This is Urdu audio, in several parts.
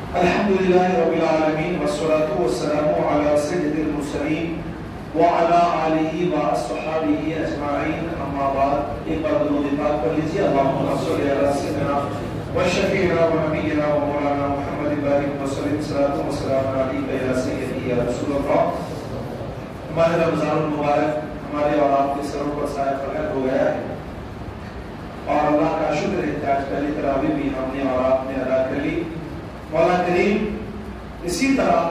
الحمد لله رب العالمين والصلاة والسلام على سيد المرسلين وعلى آله وأصحابه أجمعين أما بعد ایک بار درود پاک پڑھ لیجیے اللهم صل على سيدنا وشفيعنا ونبينا ومولانا محمد بارك وسلم صلاة وسلام عليك يا سيدي يا رسول الله. ہمارے رمضان المبارک ہمارے اور آپ کے سروں پر سایہ فخر ہو گیا ہے اور اللہ کا شکر ہے کہ آج پہلی تراویح بھی ہم نے اور آپ نے ادا کر لی. مولا کریم اسی طرح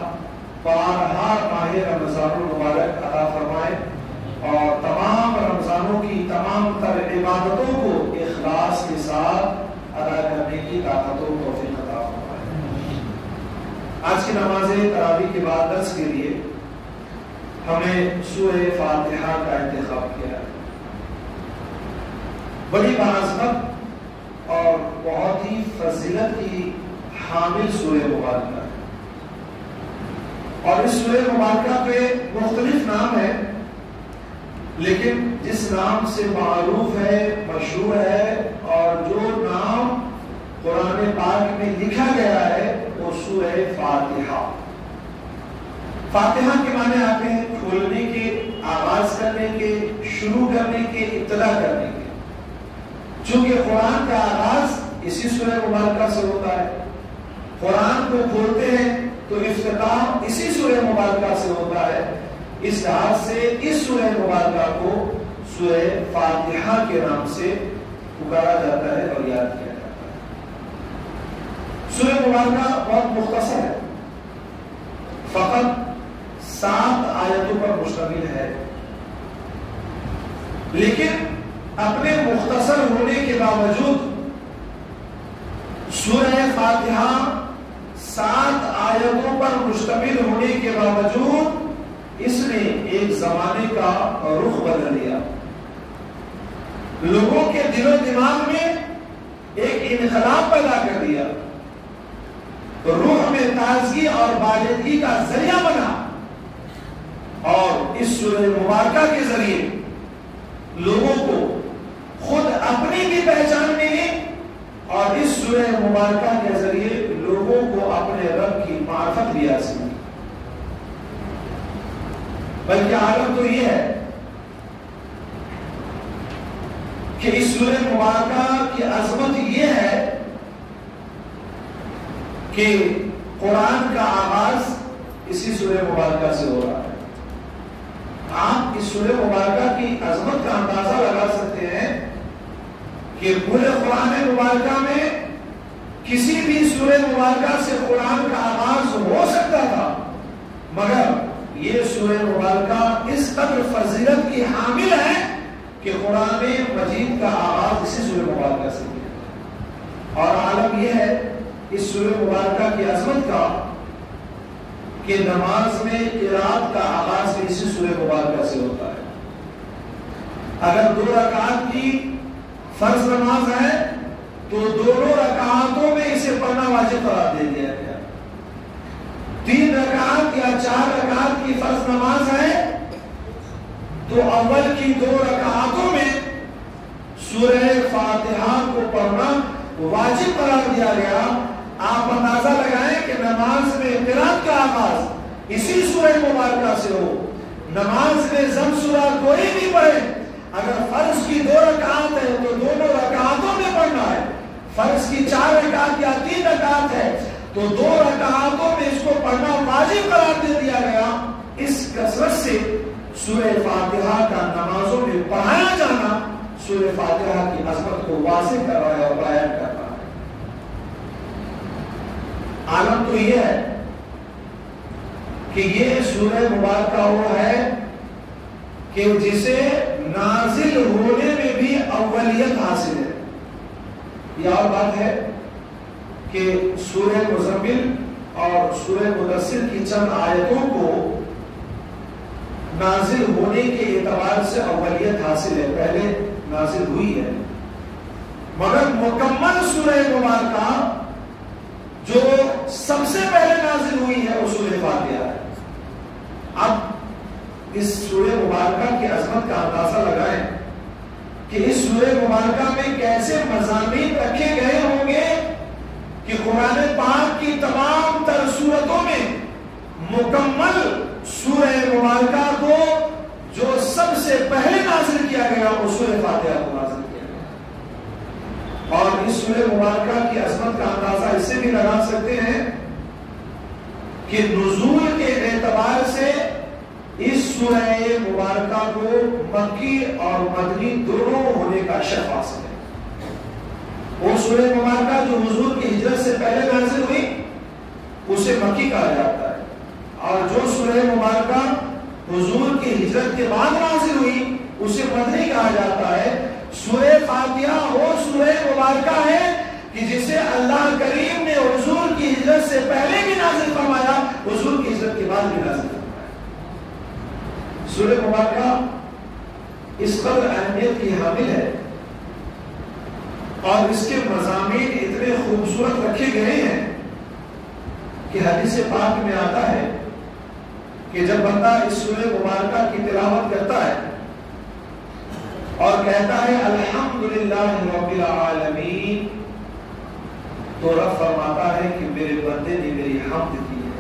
بارہا ماہ رمضان المبارک عطا فرمائے اور تمام رمضانوں کی تمام تر عبادتوں کو اخلاص کے ساتھ ادا کرنے کی طاقت و توفیق عطا فرمائے. آج کی نماز تراویح کے بعد درس کے لیے ہمیں سورہ فاتحہ کا انتخاب کیا ہے. بڑی بعظمت اور بہت ہی فضیلت کی حامل سورہ مبارکہ ہے اور اس سورہ مبارکہ پہ مختلف نام ہے لیکن جس نام سے معروف ہے مشہور ہے اور جو نام قرآن پاک میں لکھا گیا ہے وہ سورہ فاتحہ. فاتحہ کے معنی آتے ہیں کھولنے کے، آغاز کرنے کے، شروع کرنے کے، ابتدا کرنے کے. چونکہ قرآن کا آغاز اسی سورہ مبارکہ سے ہوتا ہے، قرآن کو کھولتے ہیں تو افتتاح اسی سورہ مبارکہ سے ہوتا ہے. اس لحاظ سے اس سورہ مبارکہ کو سورہ فاتحہ کے نام سے پکارا جاتا ہے اور یاد کیا جاتا ہے. سورہ مبارکہ بہت مختصر ہے، فقط 7 آیتوں پر مشتمل ہے، لیکن اپنے مختصر ہونے کے باوجود سورہ فاتحہ 7 آیتوں پر مشتمل ہونے کے باوجود اس نے ایک زمانے کا رخ بدل دیا. لوگوں کے دل و دماغ میں ایک انقلاب پیدا کر دیا، روح میں تازگی اور بالغی کا ذریعہ بنا اور اس سورہ مبارکہ کے ذریعے لوگوں کو خود اپنی بھی پہچان ملی اور اس سورہ مبارکہ کے ذریعے لوگوں کو اپنے رب کی معرفت بھی حاصل ہوئی. بلکہ عالم تو یہ ہے کہ اس سورہ مبارکہ کی عظمت یہ ہے کہ قرآن کا آغاز اسی سورہ مبارکہ سے ہو رہا ہے. آپ اس سورہ مبارکہ کی عظمت کا اندازہ لگا سکتے ہیں کہ پورے قرآن مبارکہ میں کسی بھی سورہ مبارکہ سے قرآن کا آغاز ہو سکتا تھا، مگر یہ سورہ مبارکہ اس قدر فضیلت کی حامل ہے کہ قرآن مجید کا آغاز اسی سورہ مبارکہ سے کیا. اور عالم یہ ہے اس سورہ مبارکہ کی عظمت کا کہ نماز میں قرات کا آغاز بھی اسی سورہ مبارکہ سے ہوتا ہے. اگر 2 رکعات کی فرض نماز ہے تو دونوں رکعاتوں میں اسے پڑھنا واجب قرار دے دیا گیا. 3 رکعات یا 4 رکعات کی فرض نماز ہے تو اول کی 2 رکعاتوں میں سورہ فاتحہ کو پڑھنا واجب قرار دیا گیا. آپ اندازہ لگائیں کہ نماز میں قرات کا آغاز اسی سورہ مبارکہ سے ہو. نماز میں ضم سورہ کوئی بھی پڑھے، اگر فرض کی 2 رکعات ہے تو دونوں رکعاتوں میں پڑھنا ہے. فرض کی 4 رکعات یا 3 رکعات ہے تو 2 رکعاتوں میں اس کو پڑھنا واجب قرار دے دیا گیا. اس کثرت سے سورہ فاتحہ کا نمازوں میں پڑھایا جانا سورہ فاتحہ کی عظمت کو واضح کر رہا ہے اور بیان کر رہا ہے. عالم تو یہ ہے کہ یہ سورہ مبارکہ وہ ہے کہ جسے نازل ہونے میں بھی اولیت حاصل ہے. یہ اور بات ہے کہ سورہ مزمل اور سورہ مدثر کی چند آیتوں کو نازل ہونے کے اعتبار سے اولیت حاصل ہے، پہلے نازل ہوئی ہے، مگر مکمل سورہ مبارکہ جو سب سے پہلے نازل ہوئی ہے وہ سورہ فاتحہ ہے. اب اس سورہ مبارکہ کی عظمت کا اندازہ لگائیں کہ اس سورہ مبارکہ میں کیسے مضامین رکھے گئے ہوں گے کہ قرآن پاک کی تمام مکمل سورہ مبارکہ کو جو سب سے پہلے نازل کیا گیا وہ سورہ فاتحہ کو نازل کیا گیا. اور اس سورہ مبارکہ کی عظمت کا اندازہ اس سے بھی لگا سکتے ہیں کہ نزول کے اعتبار سے اس سورہ مبارکہ کو مکی اور مدنی دونوں ہونے کا شرف حاصل ہے. وہ سورہ مبارکہ جو حضور کی ہجرت سے پہلے نازل ہوئی اسے مکی کہا جاتا ہے، اور جو سورہ مبارکہ حضور کی ہجرت کے بعد نازل ہوئی اسے مدنی کہا جاتا ہے. سورہ فاتحہ وہ سورہ مبارکہ ہے کہ جسے اللہ کریم نے حضور کی ہجرت سے پہلے بھی نازل فرمایا، حضور کی ہجرت کے بعد بھی نازل فرمایا. سورہ مبارکہ اس قدر اہمیت کی حامل ہے اور اس کے مضامین اتنے خوبصورت رکھے گئے ہیں کہ حدیث پاک میں آتا ہے کہ جب بندہ اس سورہ مبارکہ کی تلاوت کرتا ہے اور کہتا ہے الحمدللہ رب العالمین، تو رب فرماتا ہے کہ میرے بندے نے میری حمد کی ہے.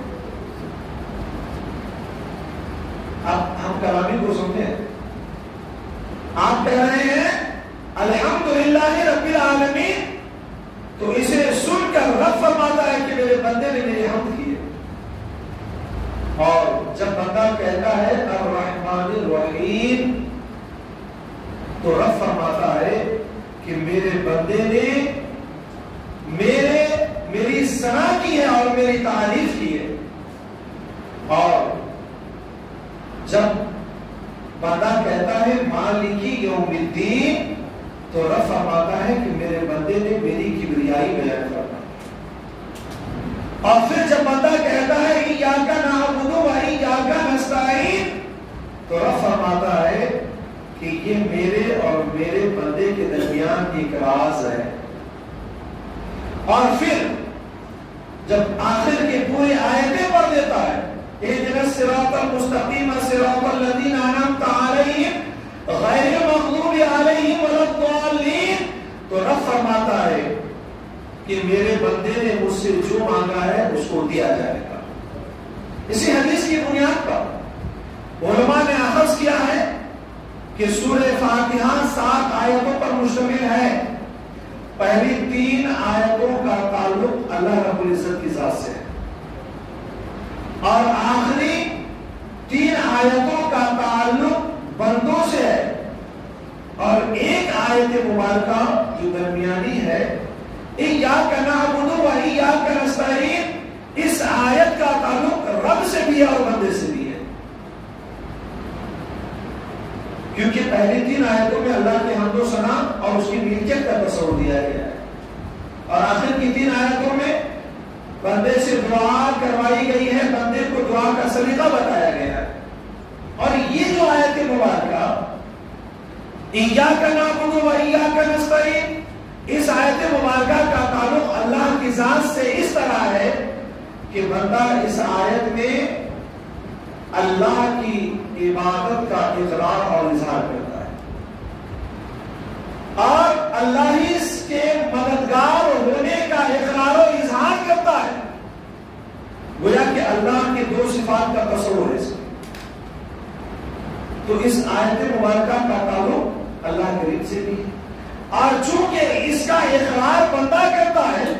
اب ہم کلامی کو سمجھیں، آپ کہہ رہے ہیں الحمدللہ رب العالمین، تو اسے سن کر رب فرماتا ہے کہ میرے بندے نے میری حمد کی ہے. اور جب بندہ کہتا ہے الرحمن الرحیم، تو رب فرماتا ہے کہ میرے بندے نے میری ثنا کی ہے اور میری تعریف کی ہے. اور جب بندہ کہتا ہے مالکی یوم الدین، تو رب فرماتا ہے کہ میرے بندے نے میری کبریائی بیان کرنا. اور پھر جب بندہ کہتا ہے ایاک نعبد و ایاک نستعین، تو رب فرماتا ہے کہ یہ میرے اور میرے بندے کے درمیان ایک راز ہے. اور پھر جب آخر کے پورے آیتیں پڑھ دیتا ہے اهدنا الصراط المستقیم صراط الذین انعمت علیہم غیر المغضوب علیہم ولا الضالین، تو رب فرماتا ہے کہ میرے بندے نے مجھ سے جو مانگا ہے اس کو دیا جائے گا. اسی حدیث کی بنیاد پر علماء نے اخذ کیا ہے کہ سورہ فاتحہ 7 آیتوں پر مشتمل ہے. پہلی 3 آیتوں کا تعلق اللہ رب العزت کی ذات سے ہے اور آخری 3 آیتوں کا تعلق بندوں سے ہے. اور ایک آیت مبارکہ جو درمیانی ہے ایاک نعبد و ایاک نستعین، اس آیت کا تعلق رب سے بھی ہے اور بندے سے بھی ہے، کیونکہ پہلی 3 آیتوں میں اللہ کے حمد و ثنا اور اس کی ملکیت کا تصور دیا گیا ہے، اور آخر کی 3 آیتوں میں بندے سے دعا کروائی گئی ہے، بندے کو دعا کا سلیقہ بتایا گیا ہے. اور یہ جو آیت مبارکہ ایاک نعبد و ایاک نستعین، اس آیت مبارکہ کا تعلق اللہ کی ذات سے اس طرح ہے کہ بندہ اس آیت میں اللہ کی عبادت کا اقرار اور اظہار کرتا ہے اور اللہ ہی کے مددگار ہونے کا اقرار و اظہار کرتا ہے. گویا کہ اللہ کے 2 صفات کا تصور ہے. تو اس آیت مبارکہ کا تعلق اللہ کریم سے بھی ہے، اور چونکہ اس کا اقرار بندہ کرتا ہے،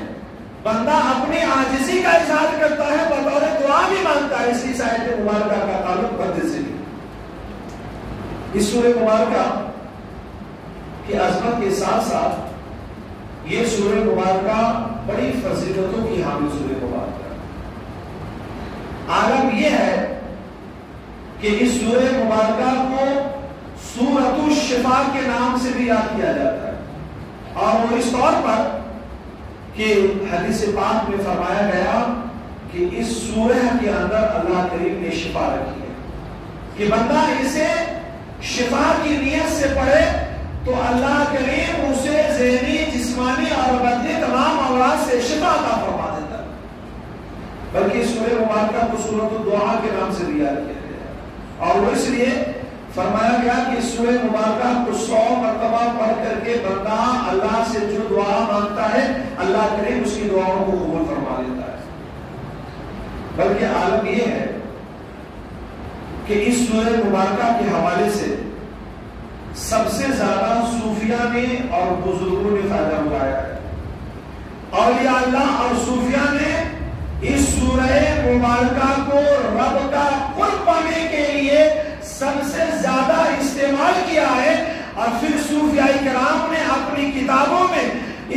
بندہ اپنی عاجزی کا اظہار کرتا ہے، بطور دعا بھی مانگتا ہے، اس لیے آیت مبارکہ کا تعلق بندے سے بھی. اس سورہ مبارکہ کی عظمت کے ساتھ ساتھ یہ سورہ مبارکہ بڑی فضیلتوں کی حامل سورہ مبارکہ. عالم یہ ہے کہ اس سورہ مبارکہ کو سورۃ الشفاء کے نام سے بھی یاد کیا جاتا ہے، اور وہ اس طور پر کہ حدیث پاک میں فرمایا گیا کہ اس سورہ کے اندر اللہ کریم نے شفا رکھی ہے کہ بندہ اسے شفا کی نیت سے پڑھے تو اللہ کریم اسے ذہنی، جسمانی اور بدنی تمام امراض سے شفا عطا فرما دیتا ہے. بلکہ سورہ مبارکہ کو سورۃ الدعاء کے نام سے بھی یاد کیا گیا، اور وہ اس لیے فرمایا گیا کہ سورہ مبارکہ کو 100 مرتبہ پڑھ کر کے بندہ اللہ سے جو دعا مانگتا ہے اللہ کریم اس کی دعاؤں کو قبول فرما لیتا ہے. بلکہ عالم یہ ہے کہ اس سورہ مبارکہ کے حوالے سے سب سے زیادہ صوفیہ نے اور بزرگوں نے فائدہ اٹھایا ہے. اولیاء اللہ اور صوفیہ نے اس سورہ مبارکہ کو رب کا قرب پانے کے لیے سب سے زیادہ استعمال کیا ہے. اور پھر صوفیاء کرام نے اپنی کتابوں میں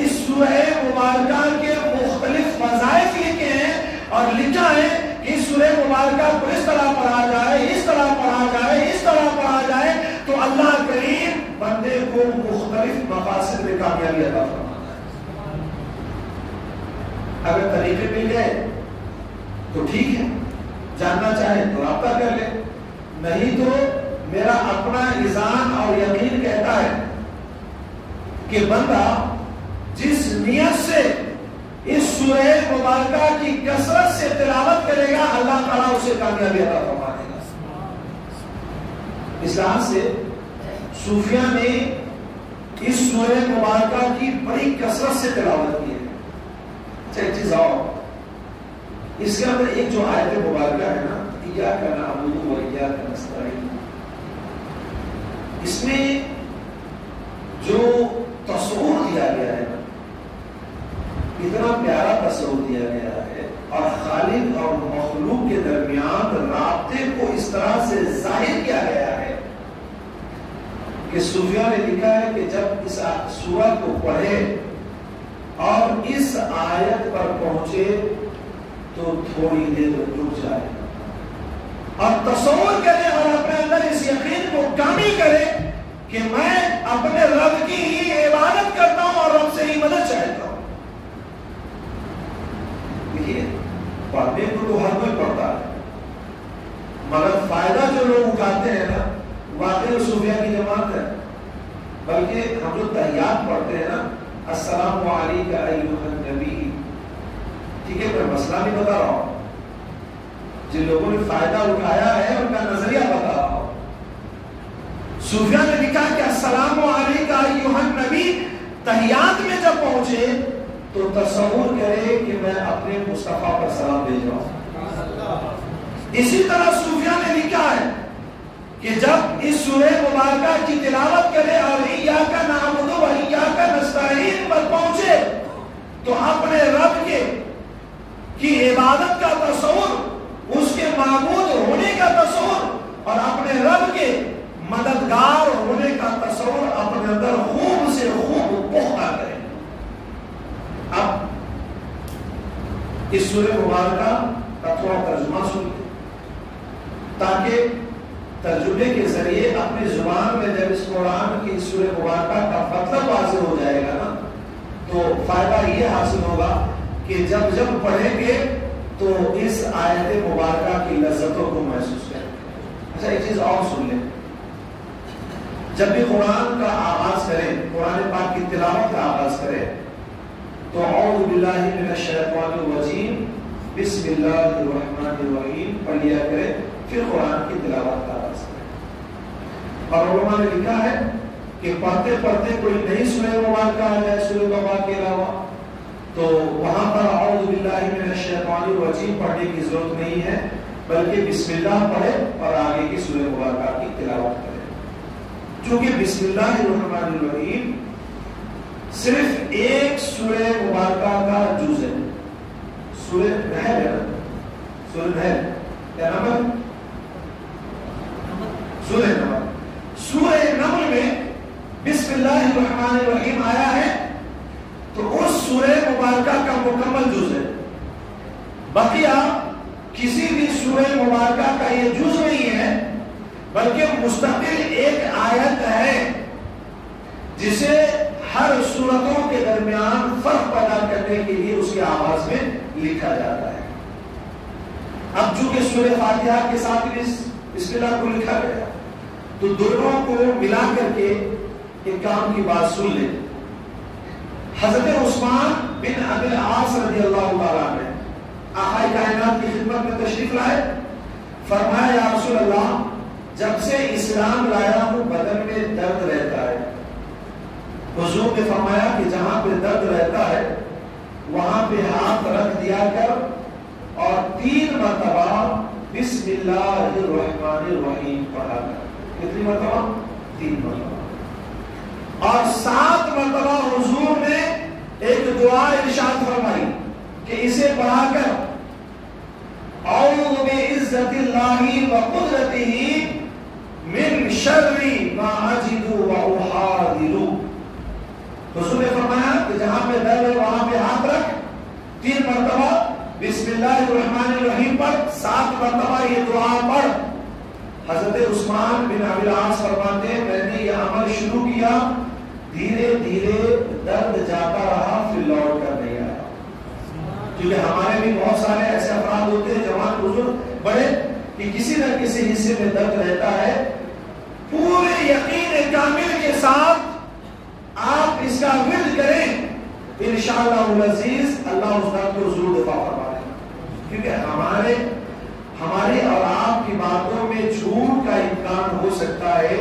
اس سورہ مبارکہ کے مختلف وظائف لکھے ہیں اور لکھا ہے کہ اس سورہ مبارکہ کو اس طرح پڑھا جائے, اس طرح پڑھا جائے, اس طرح پڑھا جائے تو اللہ کریم بندے کو مختلف مقاصد میں کامیابی عطا فرماتا ہے. اگر طریقے مل گئے تو ٹھیک ہے, جاننا چاہے تو رابطہ کر لے, نہیں تو میرا اپنا اذعان اور یقین کہتا ہے کہ بندہ جس نیت سے اس سورہ مبارکہ کی کثرت سے تلاوت کرے گا اللہ تعالیٰ اسے کامیابی عطا فرما دے گا. اس لحاظ سے صوفیہ نے اس سورہ مبارکہ کی بڑی کثرت سے تلاوت کی ہے. اچھا ایک چیز آؤ, اس کے اندر ایک جو آیت مبارکہ ہے نا, ایاک نعبد و ایاک نستعین, اس میں جو تصور دیا گیا ہے اتنا پیارا تصور دیا گیا ہے اور خالق اور مخلوق کے درمیان رابطے کو اس طرح سے ظاہر کیا گیا ہے کہ صوفیہ نے لکھا ہے کہ جب اس سورہ کو پڑھے اور اس آیت پر پہنچے تو تھوڑی دیر رک جائے اور تصور کرے اور اپنے اندر اس یقین کو کامل کرے کہ میں اپنے رب کی ہی عبادت کرتا ہوں اور رب سے ہی مدد چاہتا ہوں. دیکھیے پڑھنے کو تو ہر کوئی پڑھتا ہے, مگر فائدہ جو لوگ اٹھاتے ہیں نا واقعی صوفیہ کی جماعت ہے. بلکہ ہم جو تحیات پڑھتے ہیں نا, السلام علیکم ایھا النبی, ٹھیک ہے, میں مسئلہ نہیں بتا رہا ہوں, جن لوگوں نے فائدہ اٹھایا ہے ان کا نظریہ بتا رہا ہوں. صوفیہ نے لکھا کہ السلام علیکم ایھا النبی تحیات میں جب پہنچے تو تصور کرے کہ میں اپنے مصطفیٰ پر سلام بھیج رہا ہوں. اسی طرح صوفیہ نے لکھا ہے کہ جب اس سورہ مبارکہ کی تلاوت کرے اور ایاک نعبد و ایاک نستعین پر پہنچے تو اپنے رب کی عبادت کا تصور, اس کے معبود ہونے کا تصور اور اپنے رب کے مددگار ہونے کا تصور اپنے اندر خوب سے خوب پختہ کرے. اب اس سورہ مبارکہ کا تھوڑا ترجمہ سنیے تاکہ ترجمے کے ذریعے اپنی زبان میں جب اس قرآن کی سورہ مبارکہ کا مطلب واضح ہو جائے گا نا تو فائدہ یہ حاصل ہوگا کہ جب جب پڑھیں گے تو اس آیت مبارکہ کی لذتوں کو محسوس کریں. اچھا ایک چیز اور سن لیں, جب بھی قرآن کا آغاز کریں, قرآن پاک کی تلاوت کا آغاز کریں تو اعوذ باللہ من الشیطان الرجیم بسم اللہ الرحمن الرحیم پڑھ لیا کریں, پھر قرآن کی تلاوت کا آغاز کریں. اور علماء نے لکھا ہے کہ پڑھتے پڑھتے کوئی نئی سورہ مبارکہ آ جائے سورہ توبہ کے علاوہ تو وہاں پر اعوذ باللہ من الشیطان الرجیم پڑھنے کی ضرورت نہیں ہے, بلکہ بسم اللہ پڑھے اور آگے کی سورہ مبارکہ کی تلاوت کرے. چونکہ بسم اللہ الرحمن الرحیم صرف ایک سورہ مبارکہ کا جز ہے. سورہ نحل ہے نا, سورہ نحل کیا نام ہے, سورہ نحل. سورہ نحل میں بسم اللہ الرحمن الرحیم آیا ہے تو اس سورہ مبارکہ کا مکمل جز ہے. بقیہ کسی بھی سورہ مبارکہ کا یہ جز نہیں ہے بلکہ مستقل ایک آیت ہے جسے ہر سورتوں کے درمیان فرق پیدا کرنے کے لیے اس کے آغاز میں لکھا جاتا ہے. اب چونکہ سورہ فاتحہ کے ساتھ بسم اللہ کو لکھا گیا تو دونوں کو ملا کر کے ایک کام کی بات سن لیں. حضرت عثمان بن ابی العاص رضی اللہ تعالیٰ عنہ آقا کائنات کی خدمت میں تشریف لائے, فرمایا یا رسول اللہ جب سے اسلام لایا ہوں بدن میں درد رہتا ہے. حضور نے فرمایا کہ جہاں پہ درد رہتا ہے وہاں پہ ہاتھ رکھ دیا کر اور 3 مرتبہ بسم اللہ الرحمن الرحیم پڑھا کر. کتنی مرتبہ؟ 3 مرتبہ. اور 7 مرتبہ حضور نے ایک دعا ارشاد فرمائی کہ اسے پڑھا کر اعوذ بعزت اللہ وقدرتہ من شر ما اجد واحاذر. حضور نے فرمایا کہ جہاں پہ درد ہے وہاں پہ ہاتھ رکھ، 3 مرتبہ بسم اللہ الرحمن الرحیم پڑھ، 7 مرتبہ یہ دعا پڑھ. حضرت عثمان بن ابی العاص فرماتے ہیں میں نے یہ عمل شروع کیا، دھیرے دھیرے درد جاتا رہا، پھر لوٹ کر نہیں آیا. کیونکہ ہمارے بھی بہت سارے ایسے افراد ہوتے ہیں جوان بزرگ بڑے کہ کسی نہ کسی حصے میں درد رہتا ہے. پورے یقین کامل کے ساتھ آپ اس کا ورد کریں، انشاءاللہ العزیز اللہ اس درد کو ضرور دفع فرما دے گا. کیونکہ ہماری اور آپ کی باتوں میں جھوٹ کا امکان ہو سکتا ہے،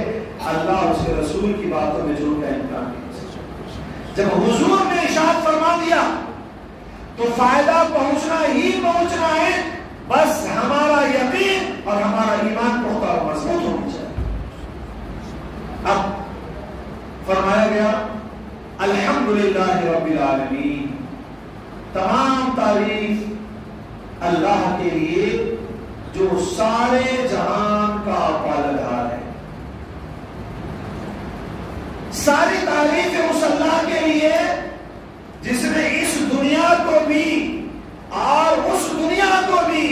اللہ اس کے رسول کی باتوں میں جھوٹ کا امکان نہیں ہو سکتا. جب حضور نے ارشاد فرما دیا تو فائدہ پہنچنا ہی پہنچنا ہے. بس ہمارا یقین اور ہمارا ایمان پختہ اور مضبوط ہونا چاہیے. اب فرمایا گیا الحمدللہ رب العالمین، تمام تعریف اللہ کے لیے جو سارے جہان کا پالنہار ہے. ساری تعریف اس اللہ کے لیے جس نے اس دنیا کو بھی اور اس دنیا کو بھی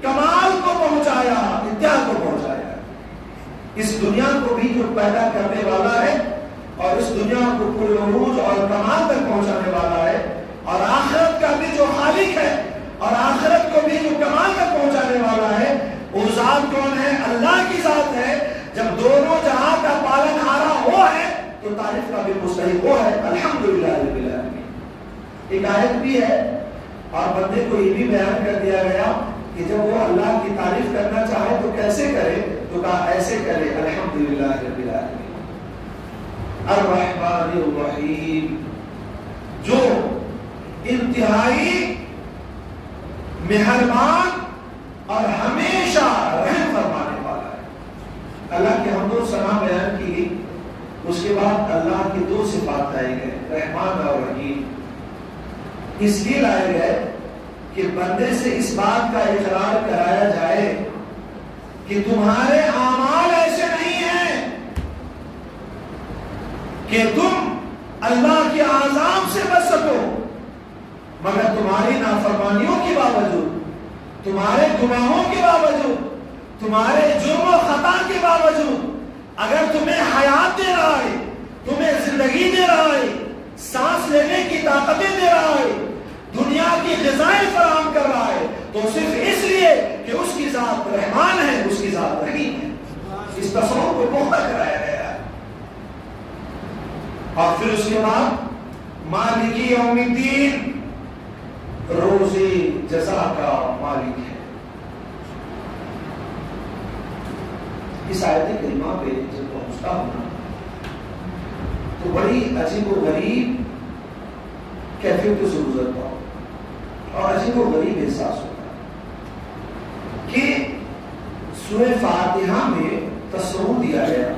کمال کو پہنچایا، انتہا کو پہنچایا. اس دنیا کو بھی جو پیدا کرنے والا ہے اور اس دنیا کو پر عروج اور کمال تک پہنچانے والا ہے، اور آخرت کا بھی جو خالق ہے اور آخرت کو بھی جو کمال تک پہنچانے والا ہے، وہ ذات کون ہے؟ اللہ کی ذات ہے. جب دونوں جہاں کا پالن ہارا وہ ہے تو تعریف کا بھی مستحق وہ ہے. الحمدللہ رب العالمین. ایک آیت بھی ہے اور بندے کو یہ بھی بیان کر دیا گیا کہ جب وہ اللہ کی تعریف کرنا چاہے تو کیسے کرے، تو کہا ایسے کرے الحمدللہ رب العالمین الرحمن الرحیم، جو انتہائی مہربان اور ہمیشہ رحم فرمانے والا ہے. اللہ کی حمد و ثنا بیان کی گئی، اس کے بعد اللہ کی 2 صفات لائے گئے، رحمان اور رحیم. اس لیے لائے گئے کہ بندے سے اس بات کا اقرار کرایا جائے کہ تمہارے اعمال ایسے نہیں ہیں کہ تم اللہ کے عذاب سے بچ سکو، مگر تمہاری نافرمانیوں کے باوجود، تمہارے گناہوں کے باوجود، تمہارے جرم و خطا کے باوجود اگر تمہیں حیات دے رہا ہے، تمہیں زندگی دے رہا ہے، سانس لینے کی طاقتیں دے رہا ہے، دنیا کی غذائیں فراہم کر رہا ہے، تو صرف اس لیے کہ اس کی ذات رحمان ہے، اس کی ذات رحیم ہے. اس تصور کو پختہ کرایا گیا ہے. اور پھر اس کے بعد مالک یوم الدین، روز جزا کا مالک ہے. اس آیت کریمہ پہ جب پہنچتا ہوں تو بڑی عجیب و غریب کیفیت سے گزرتا ہوں اور عجیب و غریب احساس ہوتا ہے کہ سورہ فاتحہ میں تصور دیا گیا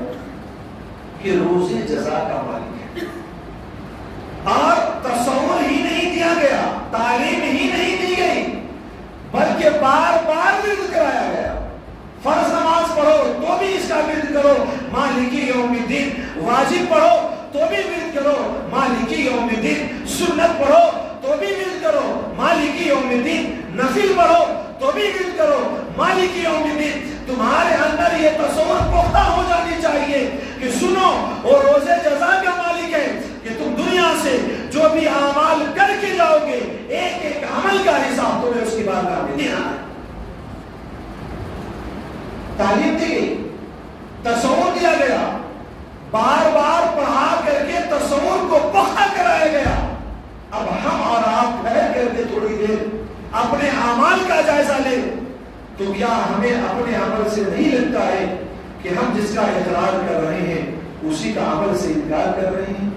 کہ روز جزا کا مالک ہے، اور تصور ہی نہیں دیا گیا، تعلیم ہی نہیں دی گئی، بلکہ بار بار ورد کرایا گیا. فرض نماز پڑھو تو بھی اس کا ورد کرو مالکی یوم الدین، واجب پڑھو تو بھی ورد کرو مالکی یوم الدین، سنت پڑھو تو بھی ورد کرو مالکی یوم الدین، نفل پڑھو تو بھی ورد کرو مالکی یوم الدین. تمہارے اندر یہ تصور پختہ ہو جانی چاہیے کہ سنو وہ روز جزا کا مالک ہے، کہ تم دنیا سے جو بھی اعمال کر کے جاؤ گے ایک ایک عمل کا حساب تمہیں اس کی بارگاہ میں دینا ہے. تعلیم دی گئی، تصور دیا گیا، بار بار پڑھا کر کے تصور کو پختہ کرایا گیا. اب ہم اور آپ ٹھہر کر کے تھوڑی دیر اپنے اعمال کا جائزہ لیں تو کیا ہمیں اپنے عمل سے نہیں لگتا ہے کہ ہم جس کا اقرار کر رہے ہیں اسی کا عمل سے انکار کر رہے ہیں؟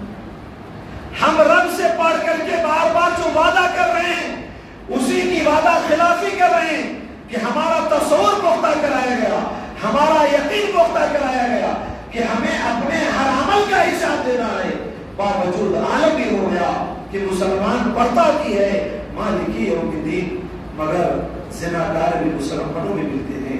ہم رب سے پڑھ کر کے بار بار جو وعدہ کر رہے ہیں اسی کی وعدہ خلافی کر رہے ہیں کہ ہمارا تصور ہمارا یقین پختہ کرایا گیا کہ ہمیں اپنے ہر عمل کا حساب دینا ہے. باوجود عالم بھی ہو گیا کہ مسلمان پڑھتا بھی ہے مالکی یوم الدین، مگر زناکار بھی مسلمانوں میں ملتے ہیں،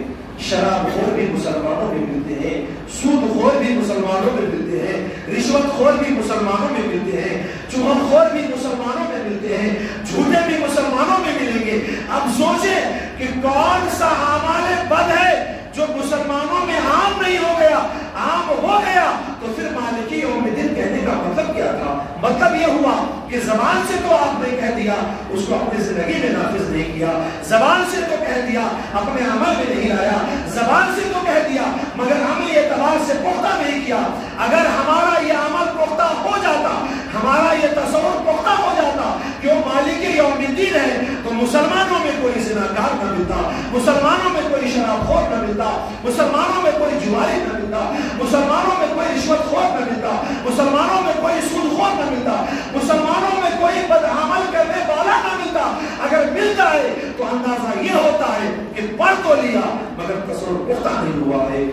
شراب خور بھی مسلمانوں میں ملتے ہیں، سود خور بھی مسلمانوں میں ملتے ہیں، رشوت خور بھی مسلمانوں میں ملتے ہیں، چغل خور بھی مسلمانوں میں ملتے ہیں، جھوٹے بھی مسلمانوں میں ملیں گے. اب سوچیں کہ کون سا اعمال بد ہے جو مسلمانوں میں عام نہیں ہو گیا، عام ہو گیا. تو پھر مالکی یوم الدین کہنے کا مطلب کیا تھا؟ مطلب یہ ہوا کہ زبان سے تو آپ نے کہہ دیا، اس کو اپنی زندگی میں نافذ نہیں کیا، زبان سے تو کہہ دیا، اپنے عمل میں نہیں لایا، زبان سے تو کہہ دیا مگر عملی اعتبار سے پختہ نہیں کیا. اگر ہمارا یہ عمل پختہ ہو جاتا، ہمارا یہ تصور پختہ ہو جاتا کہ وہ مالک یوم الدین ہے، تو مسلمانوں میں کوئی زناکار نہ ملتا، مسلمانوں میں کوئی شراب خور نہ ملتا، مسلمانوں میں کوئی جواری نہ ملتا، مسلمانوں میں کوئی رشوت خور نہ ملتا، مسلمانوں میں کوئی سود خور نہ ملتا، مسلمانوں میں کوئی بدعمل کرنے والا نہ ملتا. اگر ملتا ہے تو اندازہ یہ ہوتا ہے کہ پڑھ تو لیا مگر تصور پختہ نہیں ہوا ہے،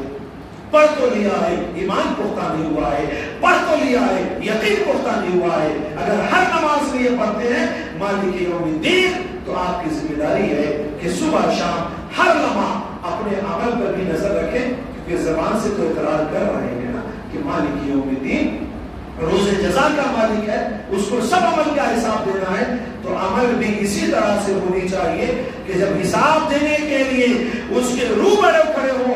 پڑھ تو لیا ہے ایمان پختہ نہیں ہوا ہے، پڑھ تو لیا ہے یقین پختہ نہیں ہوا ہے. اگر ہر نماز میں یہ پڑھتے ہیں مالک یوم الدین، تو آپ کی ذمہ داری ہے کہ صبح شام ہر لمحہ اپنے عمل پر بھی نظر رکھیں، کیونکہ زبان سے تو اقرار کر رہے ہیں نا کہ مالک یوم الدین روز جزا کا مالک ہے، اس کو سب عمل کا حساب دینا ہے. تو عمل بھی اسی طرح سے ہونی چاہیے کہ جب حساب دینے کے لیے اس کے روبرو کھڑے ہو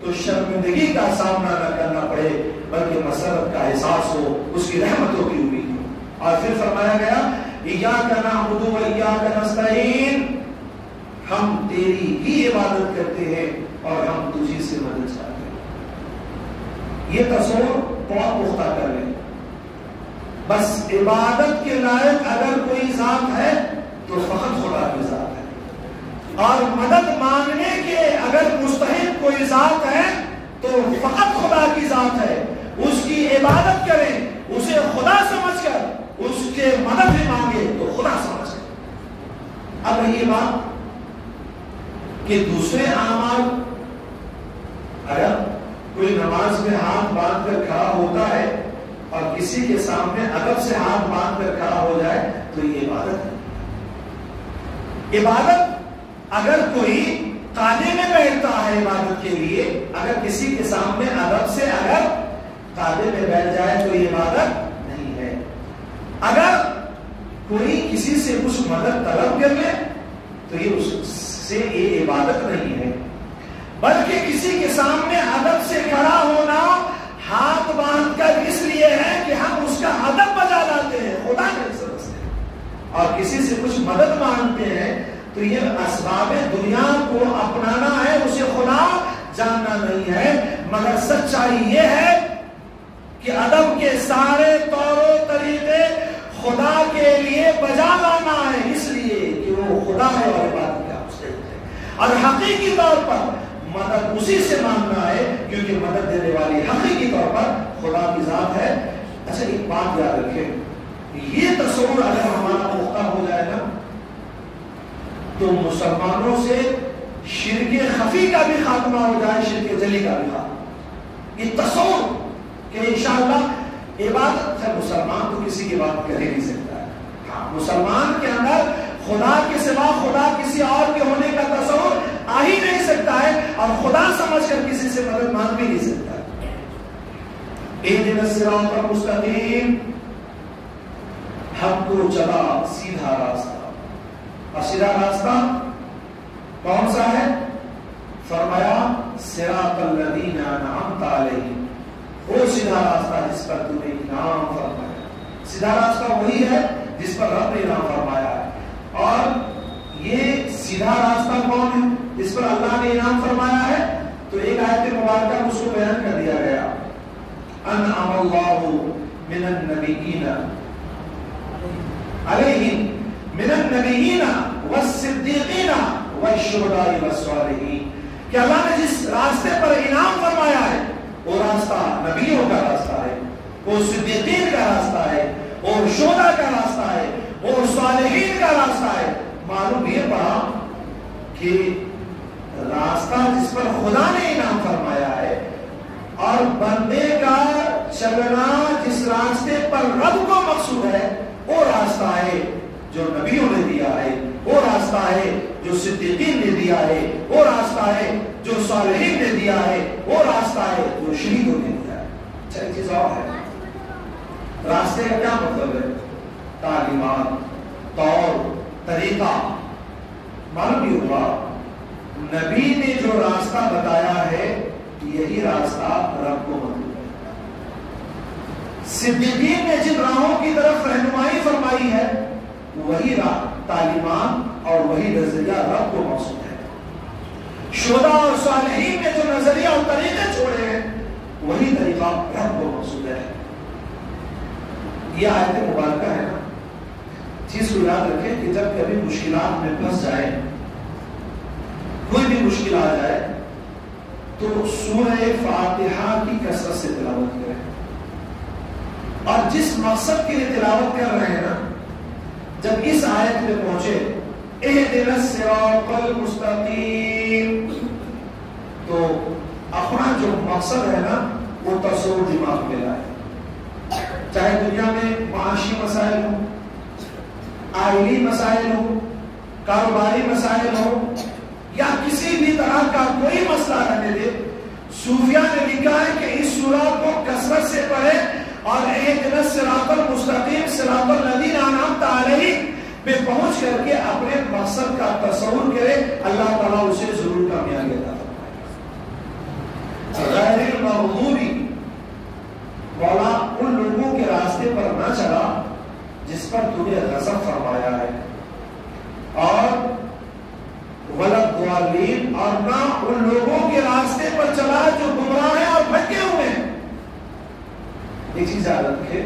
تو شرمندگی کا سامنا نہ کرنا پڑے، بلکہ مسرت کا احساس ہو، اس کی رحمتوں کی امید ہو. اور پھر فرمایا گیا ایاک نعبد و ایاک نستعین، ہم تیری ہی عبادت کرتے ہیں اور ہم تجھی سے مدد چاہتے ہیں. یہ تصور بہت پختہ کر لیں. بس عبادت کے لائق اگر کوئی ذات ہے تو فقط خدا کی ذات ہے، اور مدد مانگنے کے اگر مستحق کوئی ذات ہے تو فقط خدا کی ذات ہے. اس کی عبادت کریں اسے خدا سمجھ کر، اس کے مدد بھی مانگے تو خدا سمجھ کر. اب رہی بات کہ دوسرے اعمال، اگر کوئی نماز میں ہاتھ باندھ کر کھڑا ہوتا ہے اور کسی کے سامنے ادب سے ہاتھ باندھ کر کھڑا ہو جائے تو یہ عبادت ہے. عبادت اگر کوئی قاعدے میں بیٹھتا ہے عبادت کے لیے، اگر کسی کے سامنے ادب سے اگر قاعدے میں بیٹھ جائے تو یہ عبادت نہیں ہے. اگر کوئی کسی سے کچھ مدد طلب کر لے تو یہ اس سے یہ عبادت نہیں ہے، بلکہ کسی کے سامنے ادب سے کھڑا ہونا ہاتھ باندھ کر اس لیے ہے کہ ہم اس کا ادب بجا لاتے ہیں، خدا نہیں سمجھتے. اور کسی سے کچھ مدد مانگتے ہیں تو یہ اسباب دنیا کو اپنانا ہے، اسے خدا جاننا نہیں ہے. مگر سچائی یہ ہے کہ ادب کے سارے طور و طریقے خدا کے لیے بجا لانا ہے، اس لیے کہ وہ خدا ہے اور عبادت کا مستحق ہے. اور حقیقی طور پر مدد اسی سے مانگنا ہے کیونکہ مدد دینے والی حقیقی طور پر خدا کی ذات ہے. اچھا ایک بات یاد رکھیں، یہ تصور اگر ہمارا پختہ ہو جائے نا تو مسلمانوں سے شرک خفی کا بھی خاتمہ ہو جائے، شرک جلی کا بھی خاتمہ. یہ تصور کہ انشاءاللہ عبادت ہے، مسلمان تو کسی کی بات کر ہی نہیں سکتا ہے. ہاں مسلمان کے اندر خدا کے سوا خدا کسی اور کے ہونے کا تصور آ ہی نہیں سکتا ہے، اور خدا سمجھ کر کسی سے مدد مانگ بھی نہیں سکتا ہے. اہدنا الصراط المستقیم، ہم کو چلا سیدھا راستہ. اور سیدھا راستہ کون سا ہے؟ فرمایا صراط الذین انعمت علیہم، وہ سیدھا راستہ جس پر تو نے انعام فرمایا. سیدھا راستہ وہی ہے جس پر رب نے انعام فرمایا ہے. اور یہ سیدھا راستہ کون ہے جس پر اللہ نے انعام فرمایا ہے؟ تو ایک آیت مبارکہ اس کو بیان کر دیا گیا، انعم اللہ من النبیین علیہم من النبیین والصدیقین والشہداء والصالحین، کہ اللہ نے جس راستے پر انعام فرمایا ہے وہ راستہ نبیوں کا راستہ ہے، وہ صدیقین کا راستہ ہے، اور شہداء کا راستہ ہے، اور صالحین کا راستہ ہے. معلوم یہ پڑا کہ راستہ راستہ جس پر خدا نے انعام فرمایا ہے اور بندے کا چلنا جس راستے پر رب کو مقصود ہے وہ راستہ ہے جو نبیوں نے دیا ہے، وہ راستہ ہے جو صدیقین نے دیا ہے، وہ راستہ ہے جو صالحین نے دیا ہے، وہ راستہ ہے جو شہیدوں نے دیا ہے۔ اچھا ایک چیز اور ہے، راستے کا کیا مطلب ہے؟ تعلیمات، طور طریقہ۔ معلوم بھی ہوا نبی نے جو راستہ بتایا ہے یہی راستہ رب کو مطلوب ہے۔ صدیقین نے جن راہوں کی طرف رہنمائی فرمائی ہے وہی راہ، تعلیمات اور وہی نظریہ رب کو مقصود ہے۔ شہداء اور صالحین نے جو نظریہ اور طریقے چھوڑے ہیں وہی طریقہ رب کو مقصود ہے۔ یہ آیت مبارکہ ہے نا، چیز کو یاد رکھیں کہ جب کبھی مشکلات میں پھنس جائے، کوئی بھی مشکل آ جائے تو سورہ فاتحہ کی کثرت سے تلاوت کریں، اور جس مقصد کے لیے تلاوت کر رہے ہیں نا، جب اس آیت میں پہنچے اہدنا الصراط المستقیم، تو اپنا جو مقصد ہے نا وہ تصور دماغ میں لائے، چاہے دنیا میں معاشی مسائل ہوں، آئلی مسائل ہوں، کاروباری مسائل ہوں، یا کسی بھی طرح کا کوئی مسئلہ رہنے دے، صوفیاء نے لکھا ہے کہ اس سورہ کو کثرت سے پڑھے اور اہدنا الصراط المستقیم صراط الذین انعمت علیہم میں پہنچ کر کے اپنے مقصد کا تصور کرے، اللہ تعالیٰ اسے ضرور کامیابی عطا فرمائے۔ غیر المغضوب، مولا ان لوگوں کے راستے پر نہ چلا جس پر تمہیں غضب فرمایا ہے، اور ولا الضالین، اور نہ ان لوگوں کے راستے پر چلا جو گمراہ ہیں اور بھٹکے ہوئے ہیں۔ ایک چیز یاد رکھے،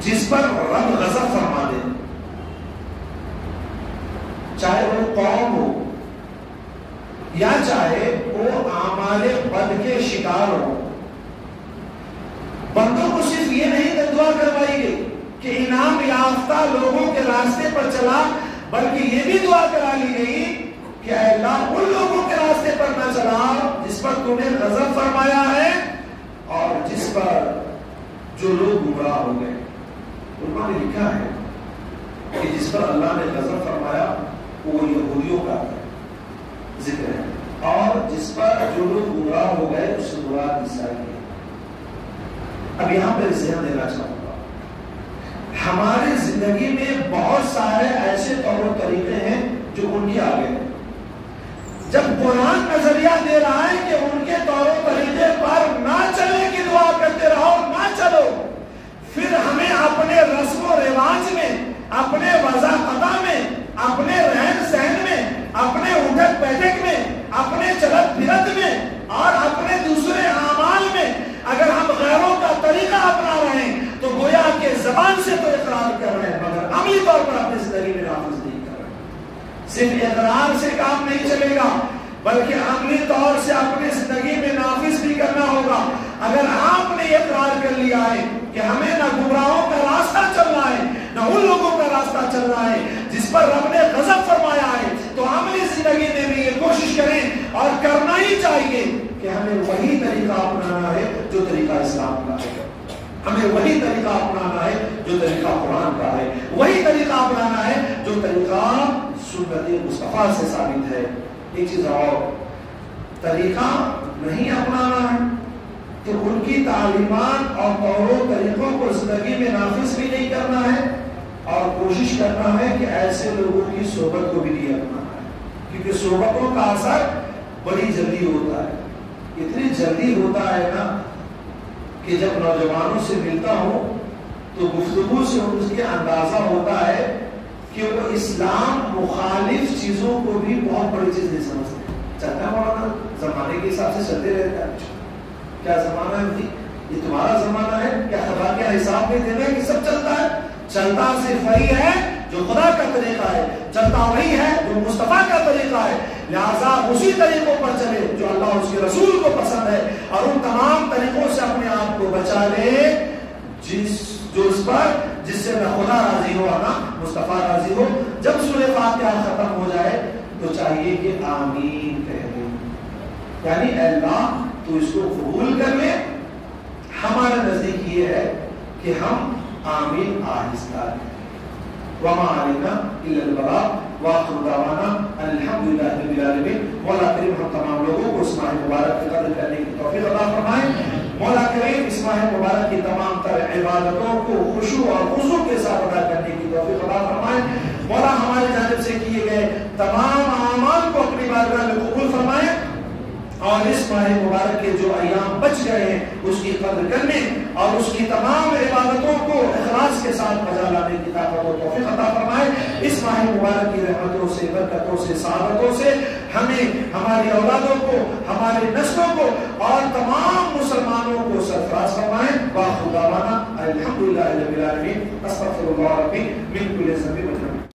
جس پر رب غضب فرما دے، چاہے وہ قوم ہو یا چاہے وہ اعمال بد کے شکار ہو، بندوں کو صرف یہ نہیں دعا کروائی گئی کہ انعام یافتہ لوگوں کے راستے پر چلا، بلکہ یہ بھی دعا کرا لی گئی کہ اے اللہ ان لوگوں کے راستے پر نہ چلا جس پر تو نے غضب فرمایا ہے اور جس پر جو لوگ گمراہ ہو گئے۔ علماء نے لکھا ہے کہ جس پر اللہ نے غضب فرمایا وہ یہودیوں کا ذکر ہے، اور جس پر جو لوگ گمراہ ہو گئے اس سے مراد عیسائی ہے۔ اب یہاں پہ ذہن دینا چاہوں گا، ہماری زندگی میں بہت سارے ایسے طور و طریقے ہیں جو ان کے آگے ہیں۔ جب قرآن نظریہ دے رہا ہے کہ ان کے طور و طریقے پر نہ چلنے کی دعا کرتے رہو، نہ چلو، پھر ہمیں اپنے رسم و رواج میں، اپنے وضاحت میں، اپنے رہن سہن میں، اپنے اٹھک بیٹھک میں، اپنے چلت پھرت میں اور اپنے دوسرے اعمال میں اگر ہم غیروں کا طریقہ اپنا رہے ہیں تو گویا کہ زبان سے تو اقرار کر رہے ہیں مگر عملی طور پر اپنی زندگی میں نافذ نہیں کر رہے۔ صرف اقرار سے کام نہیں چلے گا بلکہ عملی طور سے اپنی زندگی میں نافذ بھی کرنا ہوگا۔ اگر آپ نے اقرار کر لیا ہے کہ ہمیں نہ گمراہوں کا راستہ چلنا ہے نہ ان لوگوں کا راستہ چلنا ہے جس پر رب نے غضب فرمایا ہے، تو عملی زندگی میں بھی یہ کوشش کریں اور کرنا ہی چاہیے کہ ہمیں وہی طریقہ اپنانا ہے جو طریقہ اسلام کا ہے، ہمیں وہی طریقہ اپنانا ہے جو طریقہ قرآن کا ہے، وہی طریقہ اپنانا ہے جو طریقہ سنت مصطفیٰ سے ثابت ہے۔ ایک چیز اور، طریقہ نہیں اپنانا ہے تو ان کی تعلیمات اور طور و طریقوں کو زندگی میں نافذ بھی نہیں کرنا ہے، اور کوشش کرنا ہے کہ ایسے لوگوں کی صحبت کو بھی نہیں اپنانا ہے، کیونکہ صحبتوں کا اثر بڑی جلدی ہوتا ہے، اتنی جلدی ہوتا ہے نا کہ جب نوجوانوں سے ملتا ہوں تو گفتگو سے اس کے اندازہ ہوتا ہے کہ وہ اسلام مخالف چیزوں کو بھی بہت بڑی چیز نہیں سمجھتے۔ چلتا ہے مولانا، زمانے کے حساب سے چلتے رہتا ہے، کیا زمانہ ہے؟ یہ تمہارا زمانہ ہے، کیا خدا کا حساب نہیں دینا کہ سب چلتا ہے؟ چلتا صرف وہی ہے جو خدا کا طریقہ ہے، چلتا وہی ہے جو مصطفیٰ کا طریقہ ہے، لہذا اسی طریقوں پر چلے جو اللہ اور اس کے رسول کو پسند ہے، اور ان تمام طریقوں سے اپنے آپ کو بچا لے جس سے نہ خدا راضی ہو نہ مصطفیٰ راضی ہو۔ جب سورہ فاتحہ ختم ہو جائے تو چاہیے چاہیے کہ آمین کہہ دیں، یعنی اے اللہ تو اس کو قبول کر لے. ہمارا نزدیک یہ ہے کہ ہم آمین آہستہ کہیں. وما علینا الا البلاغ وآخر دعوانا الحمدللہ رب العالمین. مولا کریم ہم تمام لوگوں کو اس ماہ مبارک کی قدر کرنے کی توفیق عطا فرمائے. مولا کریم اس ماہ مبارک کی تمام تر عبادتوں کو خشوع اور خضوع کے ساتھ ادا کرنے کی توفیق عطا فرمائے. مولا ہماری جانب سے کیے گئے تمام اعمال کو اپنی بارگاہ میں قبول فرمائے اور اس ماہ مبارک کے جو ایام بچ گئے ہیں اس کی قدر کرنے اور اس کی تمام عبادتوں کو اخلاص کے ساتھ بجا لانے کی طاقت و توفیق عطا فرمائے. اس ماہ مبارک کی رحمتوں سے، برکتوں سے، سعادتوں سے ہمیں، ہماری اولادوں کو، ہمارے نسلوں کو اور تمام مسلمانوں کو سرفراز فرمائے. وآخر دعوانا الحمدللہ رب العالمین. استغفر اللہ ربی من کل ذنب و